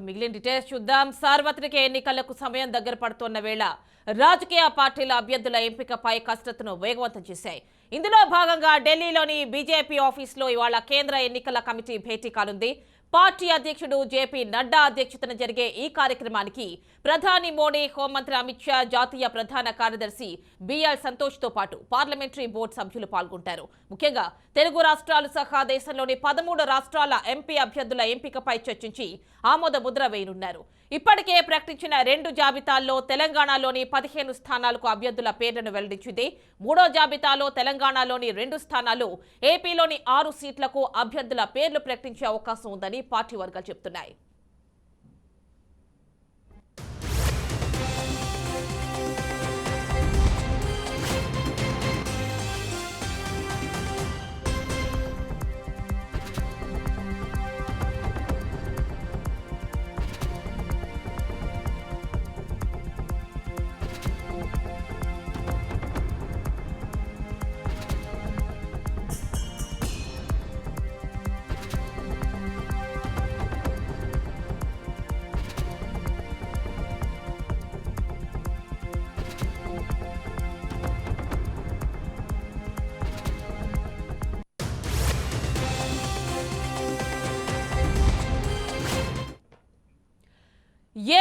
మిగిలిన డీటెయిల్స్ చూద్దాం. సార్వత్రిక ఎన్నికలకు సమయం దగ్గర పడుతున్న వేళ రాజకీయ పార్టీల అభ్యర్థుల ఎంపికపై కసరత్తును వేగవంతం చేశాయి. ఇందులో భాగంగా ఢిల్లీలోని బీజేపీ ఆఫీసులో ఇవాళ కేంద్ర ఎన్నికల కమిటీ భేటీ కానుంది. పార్టీ అధ్యక్షుడు జేపీ నడ్డా అధ్యక్షతన జరిగే ఈ కార్యక్రమానికి ప్రధాని మోడీ, హోంమంత్రి అమిత్ షా, జాతీయ ప్రధాన కార్యదర్శి బిఎల్ సంతోష్ తో పాటు పార్లమెంటరీ బోర్డు సభ్యులు పాల్గొంటారు. ముఖ్యంగా తెలుగు రాష్ట్రాలు సహా దేశంలోని 13 రాష్ట్రాల ఎంపీ అభ్యర్థుల ఎంపికపై చర్చించి ఆమోద ముద్ర వేయనున్నారు. ఇప్పటికే ప్రకటించిన 2 జాబితాల్లో తెలంగాణలోని 15 స్థానాలకు అభ్యర్థుల పేర్లను వెల్లడించింది. 3వ జాబితాలో తెలంగాణలోని 2 స్థానాలు, ఏపీలోని 6 సీట్లకు అభ్యర్థుల పేర్లు ప్రకటించే అవకాశం ఉందని పార్టీ వర్గాలు చెబుతున్నాయి.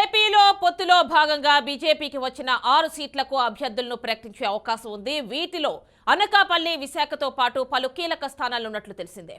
ఏపీలో పొత్తులో భాగంగా బీజేపీకి వచ్చిన 6 సీట్లకు అభ్యర్థులను ప్రకటించే అవకాశం ఉంది. వీటిలో అనకాపల్లి, విశాఖతో పాటు పలు కీలక స్థానాలున్నట్లు తెలిసిందే.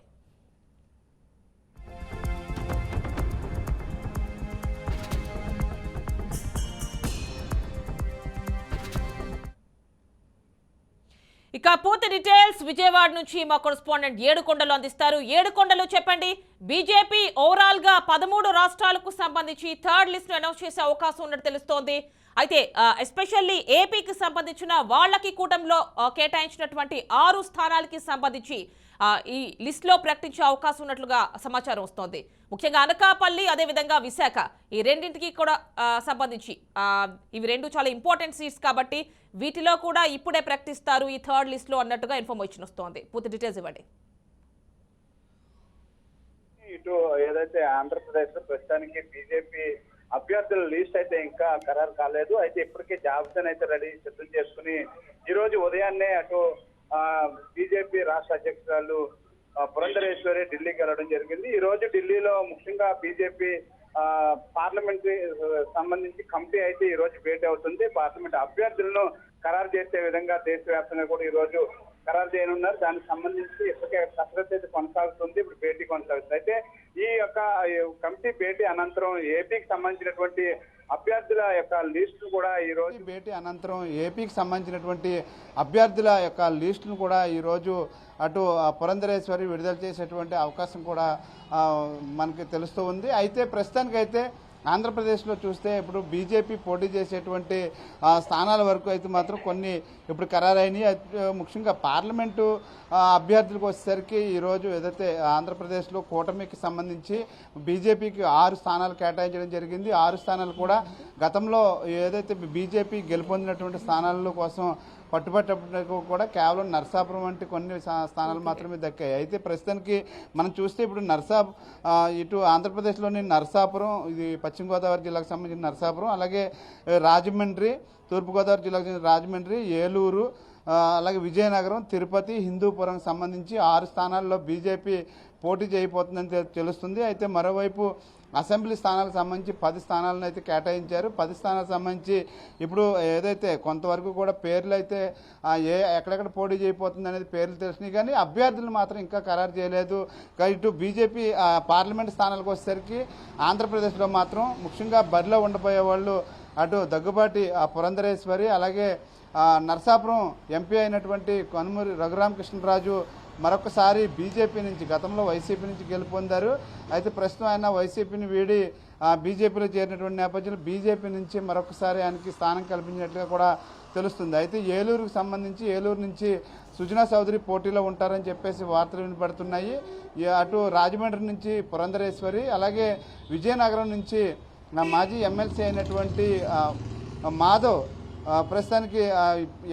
ఇక పూర్తి డీటెయిల్స్ విజయవాడ నుంచి మా కరెస్పాండెంట్ ఏడుకొండలు అందిస్తారు. ఏడుకొండలు చెప్పండి, బీజేపీ ఓవరాల్ గా 13 రాష్ట్రాలకు సంబంధించి థర్డ్ లిస్ట్ అనౌన్స్ చేసే అవకాశం ఉన్నట్టు తెలుస్తోంది. అయితే ఎస్పెషల్లీ ఏపీకి సంబంధించిన వాళ్ళకి కూటమిలో కేటాయించినటువంటి 6 స్థానాలకి సంబంధించి ఈ లిస్ట్ లో ప్రకటించే అవకాశం ఉన్నట్లుగా సమాచారం వస్తోంది. ముఖ్యంగా అనకాపల్లి, అదేవిధంగా విశాఖ, ఈ రెండింటికి కూడా సంబంధించి ఇవి 2 చాలా ఇంపార్టెంట్ సీట్స్ కాబట్టి వీటిలో కూడా ఇప్పుడే ప్రకటిస్తారు ఈ థర్డ్ లిస్ట్ లో అన్నట్టుగా ఇన్ఫర్మేషన్ వస్తోంది. పూర్తి డీటెయిల్స్ ఇవ్వండి. ఇటు ఏదైతే ఆంధ్రప్రదేశ్ లో ప్రస్తుతానికి బీజేపీ అభ్యర్థుల లిస్ట్ అయితే ఇంకా ఖరారు కాలేదు. అయితే ఇప్పటికే జాబితాను అయితే సిద్ధం చేసుకుని ఈ రోజు ఉదయాన్నే అటు బీజేపీ రాష్ట్ర అధ్యక్షురాలు పురంధరేశ్వరి ఢిల్లీకి వెళ్ళడం జరిగింది. ఈ రోజు ఢిల్లీలో ముఖ్యంగా బీజేపీ పార్లమెంటరీ సంబంధించి కమిటీ అయితే ఈ రోజు భేటీ అవుతుంది. పార్లమెంట్ అభ్యర్థులను ఖరారు చేసే విధంగా దేశవ్యాప్తంగా కూడా ఈ రోజు ఖరారు చేయనున్నారు. దానికి సంబంధించి ఇప్పటికే కసరత్తు అయితే కొనసాగుతుంది. ఇప్పుడు భేటీ కొనసాగుతుంది. అయితే ఈ యొక్క కమిటీ భేటీ అనంతరం ఏపీకి సంబంధించినటువంటి అభ్యర్థుల యొక్క లిస్టు కూడా ఈ రోజు భేటీ అనంతరం ఏపీకి సంబంధించినటువంటి అభ్యర్థుల యొక్క లిస్టును కూడా ఈరోజు అటు పురంధరేశ్వరి విడుదల చేసేటువంటి అవకాశం కూడా మనకి తెలుస్తూ ఉంది. అయితే ప్రస్తుతానికైతే ఆంధ్రప్రదేశ్లో చూస్తే ఇప్పుడు బీజేపీ పోటీ చేసేటువంటి స్థానాల వరకు అయితే మాత్రం కొన్ని ఇప్పుడు ఖరారైనవి. ముఖ్యంగా పార్లమెంటు అభ్యర్థులకు వచ్చేసరికి ఈరోజు ఏదైతే ఆంధ్రప్రదేశ్లో కూటమికి సంబంధించి బీజేపీకి 6 స్థానాలు కేటాయించడం జరిగింది. 6 స్థానాలు కూడా గతంలో ఏదైతే బీజేపీ గెలుపొందినటువంటి స్థానాల కోసం పట్టుబట్టకు కూడా కేవలం నర్సాపురం వంటి కొన్ని స్థానాలు మాత్రమే దక్కాయి. అయితే ప్రస్తుతానికి మనం చూస్తే ఇప్పుడు ఇటు ఆంధ్రప్రదేశ్లోని నర్సాపురం, ఇది పశ్చిమ గోదావరి జిల్లాకు సంబంధించిన నర్సాపురం, అలాగే రాజమండ్రి, తూర్పుగోదావరి జిల్లాకు చెందిన రాజమండ్రి, ఏలూరు, అలాగే విజయనగరం, తిరుపతి, హిందూపురం సంబంధించి 6 స్థానాల్లో బీజేపీ పోటీ చేయబోతుందని తెలుస్తుంది. అయితే మరోవైపు అసెంబ్లీ స్థానాలకు సంబంధించి 10 స్థానాలను అయితే కేటాయించారు. 10 స్థానాలకు సంబంధించి ఇప్పుడు ఏదైతే కొంతవరకు కూడా పేర్లు అయితే ఎక్కడెక్కడ పోటీ చేయబోతుంది అనేది పేర్లు తెలిసినాయి, కానీ అభ్యర్థులు మాత్రం ఇంకా ఖరారు చేయలేదు. ఇటు బీజేపీ పార్లమెంట్ స్థానాలకు వచ్చేసరికి ఆంధ్రప్రదేశ్లో మాత్రం ముఖ్యంగా బరిలో ఉండబోయే వాళ్ళు అటు దగ్గుబాటి పురంధరేశ్వరి, అలాగే నర్సాపురం ఎంపీ అయినటువంటి కనుమూరి రఘురామకృష్ణరాజు మరొకసారి బీజేపీ నుంచి, గతంలో వైసీపీ నుంచి గెలుపొందారు. అయితే ప్రస్తుతం ఆయన వైసీపీని వీడి బీజేపీలో చేరినటువంటి నేపథ్యంలో బీజేపీ నుంచి మరొకసారి ఆయనకి స్థానం కల్పించినట్లుగా కూడా తెలుస్తుంది. అయితే ఏలూరుకు సంబంధించి ఏలూరు నుంచి సుజనా చౌదరి పోటీలో ఉంటారని చెప్పేసి వార్తలు వినపడుతున్నాయి. అటు రాజమండ్రి నుంచి పురంధరేశ్వరి, అలాగే విజయనగరం నుంచి మాజీ ఎమ్మెల్సీ అయినటువంటి మాధవ్ ప్రస్తుతానికి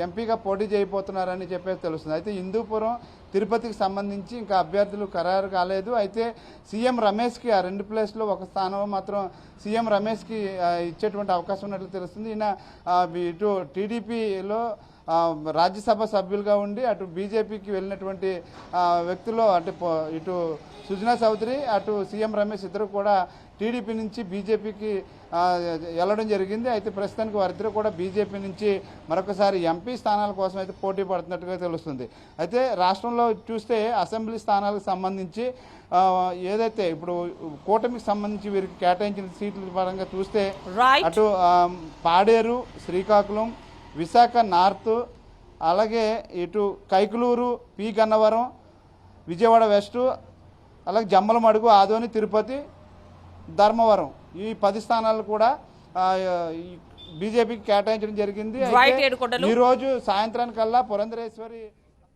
ఎంపీగా పోటీ చేయబోతున్నారని చెప్పేసి తెలుస్తుంది. అయితే హిందూపురం, తిరుపతికి సంబంధించి ఇంకా అభ్యర్థులు ఖరారు కాలేదు. అయితే సీఎం రమేష్కి ఆ 2 ప్లేస్లో ఒక స్థానం మాత్రం సీఎం రమేష్కి ఇచ్చేటువంటి అవకాశం ఉన్నట్లు తెలుస్తుంది. ఈయన ఇటు టీడీపీలో రాజ్యసభ సభ్యులుగా ఉండి అటు బీజేపీకి వెళ్ళినటువంటి వ్యక్తుల్లో ఇటు సుజనా చౌదరి అటు సీఎం రమేష్ ఇద్దరు కూడా టీడీపీ నుంచి బీజేపీకి వెళ్ళడం జరిగింది. అయితే ప్రస్తుతానికి వారిద్దరూ కూడా బీజేపీ నుంచి మరొకసారి ఎంపీ స్థానాల కోసం అయితే పోటీ పడుతున్నట్టుగా తెలుస్తుంది. అయితే రాష్ట్రంలో చూస్తే అసెంబ్లీ స్థానాలకు సంబంధించి ఏదైతే ఇప్పుడు కూటమికి సంబంధించి వీరికి కేటాయించిన సీట్ల పరంగా చూస్తే అటు పాడేరు, శ్రీకాకుళం, విశాఖ నార్త్, అలాగే ఇటు కైకులూరు, పి గన్నవరం, విజయవాడ వెస్టు, అలాగే జమ్మలమడుగు, ఆదోని, తిరుపతి, ధర్మవరం ఈ 10 స్థానాలు కూడా బీజేపీకి కేటాయించడం జరిగింది. ఈ రోజు సాయంత్రానికల్లా పురంధరేశ్వరి